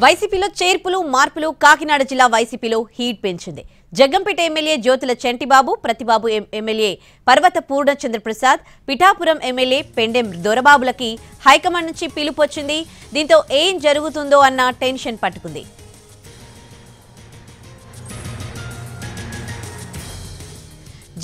వైసీపీలో చేర్పులు మార్పులు కాకినాడ జిల్లా వైసీపీలో హీట్ పెంచింది. జగ్గంపేట ఎమ్మెల్యే జ్యోతుల చంటిబాబు, ప్రతిబాబు ఎమ్మెల్యే పర్వత పూర్ణచంద్ర ప్రసాద్, పిఠాపురం ఎమ్మెల్యే పెండెం దొరబాబులకి హైకమాండ్ నుంచి పిలుపు వచ్చింది. దీంతో ఏం జరుగుతుందో అన్న టెన్షన్ పట్టుకుంది.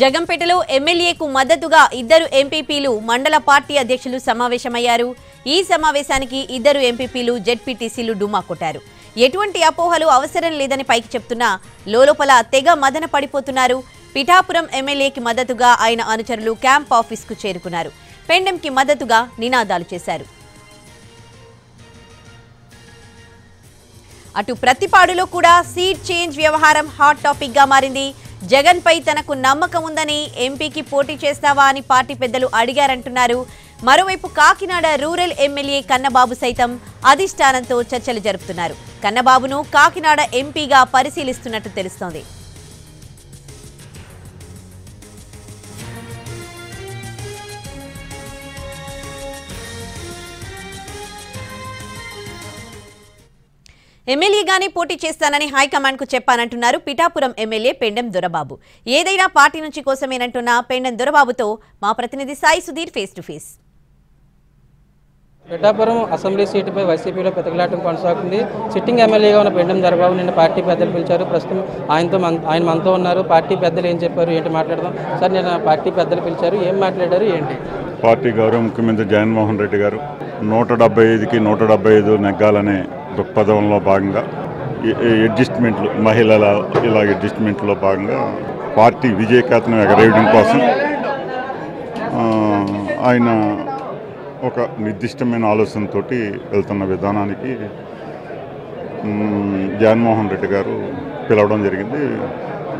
జగంపేటలో ఎమ్మెల్యేకు మద్దతుగా ఇద్దరు ఎంపీపీలు మండల పార్టీ అధ్యక్షులు సమావేశమయ్యారు. ఈ సమావేశానికి ఇద్దరు ఎంపీపీలు జెడ్పీటీసీలు డుమ్మా కొట్టారు. ఎటువంటి అపోహలు అవసరం లేదని పైకి చెప్తున్నా లోలోపల తెగ మదన పడిపోతున్నారు. పిఠాపురం ఎమ్మెల్యేకి మద్దతుగా ఆయన అనుచరులు క్యాంప్ ఆఫీస్కు చేరుకున్నారు. పెండెంకి మద్దతుగా నినాదాలు చేశారు. అటు ప్రతిపాడులో కూడా సీట్ చేంజ్ వ్యవహారం హాట్ టాపిక్ గా మారింది. జగన్ పై తనకు నమ్మకం ఉందని ఎంపీకి పోటీ చేస్తావా అని పార్టీ పెద్దలు అడిగారంటున్నారు. మరోవైపు కాకినాడ రూరల్ ఎమ్మెల్యే కన్నబాబు సైతం అధిష్టానంతో చర్చలు జరుపుతున్నారు. కన్నబాబును కాకినాడ ఎంపీగా పరిశీలిస్తున్నట్టు తెలుస్తోంది. ఎమ్మెల్యేగానే పోటీ చేస్తానని హైకమాండ్ కు చెప్పానంటున్నారు పిఠాపురం ఎమ్మెల్యే పెండెం దొరబాబు. ఏదైనా పార్టీ నుంచి కోసమేనంటున్న పెండెం దొరబాబుతో మా ప్రతినిధి Sai Sudheer face to face. Pithapuram assembly సీటుపై వైసీపీలో పెతకలాటం కొనసాగుతుంది. సిట్టింగ్ ఎమ్మెల్యేగా ఉన్న పెండెం దొరబాబు నిన్న పార్టీ పెద్దలు పిలిచారు. ప్రస్తుతం ఆయన మనతో ఉన్నారు. పార్టీ పెద్దలు ఏం చెప్పారు, ఏంటి మాట్లాడదాం. సార్, నిన్న పార్టీ పెద్దలు పిలిచారు, ఏం మాట్లాడారు, ఏంటి? పార్టీ గౌరవ ముఖ్యమంత్రి జగన్మోహన్ రెడ్డి గారు 175కి 175 నెగ్గాలనే దృక్పథంలో భాగంగా అడ్జస్ట్మెంట్లు, మహిళల ఇలా అడ్జస్ట్మెంట్లో భాగంగా పార్టీ విజయకేతనం ఎగరేయడం కోసం ఆయన ఒక నిర్దిష్టమైన ఆలోచనతో వెళ్తున్న విధానానికి జగన్మోహన్ రెడ్డి గారు పిలవడం జరిగింది.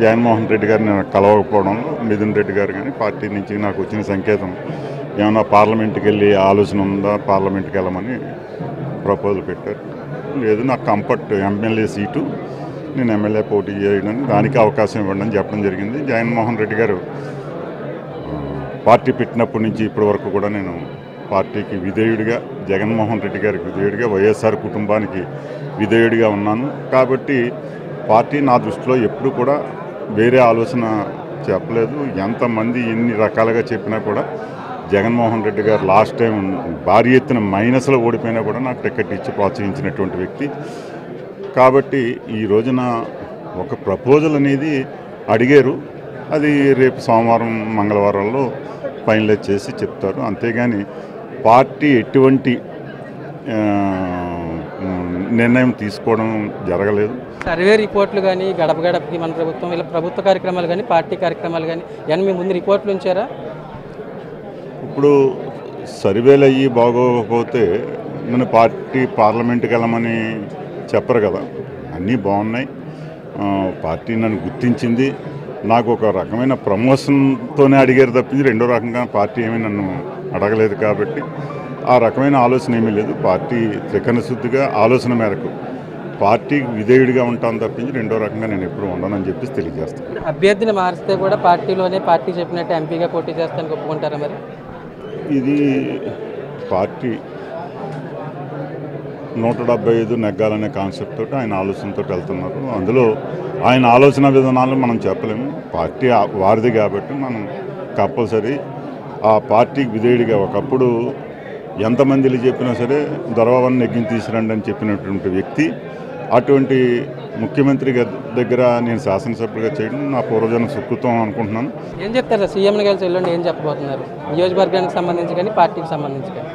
జగన్మోహన్ రెడ్డి గారు నేను కలవకపోవడంలో మిథున్ రెడ్డి గారు కానీ పార్టీ నుంచి నాకు వచ్చిన సంకేతం ఏమన్నా పార్లమెంట్కి వెళ్ళి ఆలోచన ఉందా, పార్లమెంట్కి వెళ్ళమని ప్రపోజల్ పెట్టారు. లేదు, నాకు కంఫర్ట్ ఎమ్మెల్యే సీటు, నేను ఎమ్మెల్యే పోటీ చేయడానికి దానికి అవకాశం ఇవ్వండి అని చెప్పడం జరిగింది. జగన్మోహన్ రెడ్డి గారు పార్టీ పెట్టినప్పటి నుంచి ఇప్పటి వరకు కూడా నేను పార్టీకి విధేయుడిగా, జగన్మోహన్ రెడ్డి గారికి విధేయుడిగా, వైఎస్ఆర్ కుటుంబానికి విధేయుడిగా ఉన్నాను. కాబట్టి పార్టీ నా దృష్టిలో ఎప్పుడు కూడా వేరే ఆలోచన చెప్పలేదు. ఎంతమంది ఎన్ని రకాలుగా చెప్పినా కూడా జగన్మోహన్ రెడ్డి గారు లాస్ట్ టైం భారీ ఎత్తున మైనస్లో ఓడిపోయినా కూడా నాకు టికెట్ ఇచ్చి ప్రోత్సహించినటువంటి వ్యక్తి. కాబట్టి ఈ రోజున ఒక ప్రపోజల్ అనేది అడిగారు. అది రేపు సోమవారం మంగళవారాల్లో ఫైనలైజ్ చేసి చెప్తారు. అంతేగాని పార్టీ ఎటువంటి నిర్ణయం తీసుకోవడం జరగలేదు. సర్వే రిపోర్ట్లు కానీ, గడప గడపకి మన ప్రభుత్వం, ఇలా ప్రభుత్వ కార్యక్రమాలు కానీ, పార్టీ కార్యక్రమాలు కానీ ఇవన్నీ మీ ముందు రిపోర్ట్లు ఉంచారా? ఇప్పుడు సర్వేలు అయ్యి బాగోకపోతే నన్ను పార్లమెంట్కి వెళ్ళమని చెప్పరు కదా. అన్నీ బాగున్నాయి. పార్టీ నన్ను గుర్తించింది. నాకు ఒక రకమైన ప్రమోషన్తోనే అడిగారు తప్పించి రెండో రకంగా పార్టీ ఏమీ నన్ను అడగలేదు. కాబట్టి ఆ రకమైన ఆలోచన ఏమీ లేదు. పార్టీ త్రికరణ శుద్ధిగా ఆలోచన మేరకు పార్టీకి విధేయుడిగా ఉంటాను తప్పించి రెండో రకంగా నేను ఎప్పుడు ఉండనని చెప్పేసి తెలియజేస్తాను. అభ్యర్థిని మారిస్తే కూడా పార్టీలోనే పార్టీ చెప్పినట్టు ఎంపీగా పోటీ చేస్తానికి ఒప్పుకుంటారా? మరి ఇది పార్టీ 175 నెగ్గాలనే కాన్సెప్ట్ తోటి ఆయన ఆలోచనతో వెళ్తున్నారు. అందులో ఆయన ఆలోచన విధానాలు మనం చెప్పలేము. పార్టీ వారిది కాబట్టి మనం కంపల్సరీ ఆ పార్టీకి విధేయుడిగా, ఒకప్పుడు ఎంతమంది వెళ్ళి చెప్పినా సరే దొరబాబుని నెగ్గిని తీసుకురండి అని చెప్పినటువంటి వ్యక్తి. అటువంటి ముఖ్యమంత్రి దగ్గర నేను శాసనసభ్యుడిగా చేయడం నా పూర్వజన్మ సుకృతం అనుకుంటున్నాను. ఏం చెప్తారు సార్? సీఎంని కలిసి వెళ్ళండి, ఏం చెప్పబోతున్నారు? నియోజకవర్గానికి సంబంధించి కానీ, పార్టీకి సంబంధించి కానీ.